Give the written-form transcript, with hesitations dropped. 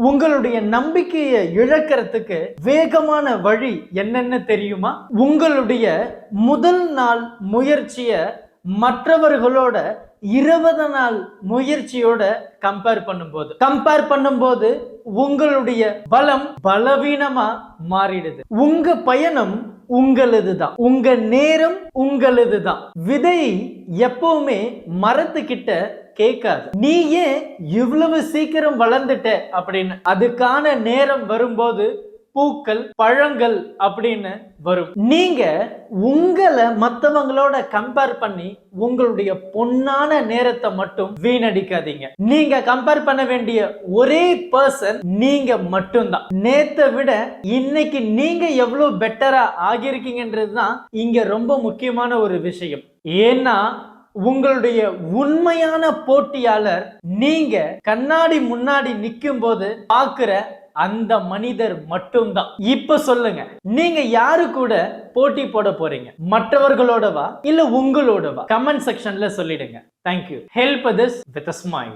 உங்களுடைய நம்பிக்கையை இழக்கிறதுக்கு வேகமான வழி என்னன்னு தெரியுமா? உங்களுடைய முதல் நாள் முயற்சியை மற்றவர்களோட 20 நாள் முயற்சியோட கம்பேர் பண்ணும்போது உங்களுடைய பலம் பலவீனமா மாறிடுது. உங்க பயணம் உங்களுதுதான், உங்க நேரம் உங்களுதுதான். விதை எப்பவுமே மரத்துக்கிட்ட கேட்காது, நீ ஏன் இவ்வளவு சீக்கிரம் வளர்ந்துட்ட அப்படின்னு. அதுக்கான நேரம் வரும்போது பூக்கள் பழங்கள் அப்படின்னு வரும். நீங்க உங்களை மற்றவங்களோட கம்பேர் பண்ணி உங்களுடைய பொன்னான நேரத்தை மட்டும் வீணடிக்காதீங்க. நீங்க கம்பேர் பண்ண வேண்டிய ஒரே பர்சன் நீங்க மட்டும்தான். நேத்தை விட இன்னைக்கு நீங்க எவ்வளவு பெட்டரா ஆகியிருக்கீங்கன்றதுதான் இங்க ரொம்ப முக்கியமான ஒரு விஷயம். ஏன்னா உங்களுடைய உண்மையான போட்டியாளர் நீங்க கண்ணாடி முன்னாடி நிற்கும் போது பாக்குற அந்த மனிதர் மட்டும்தான். இப்ப சொல்லுங்க, நீங்க யாரு கூட போட்டி போட போறீங்க? மற்றவர்களோடவா இல்ல உங்களோடவா? கமெண்ட் செக்ஷன்ல சொல்லிடுங்க. Thank you. Help this with a smile.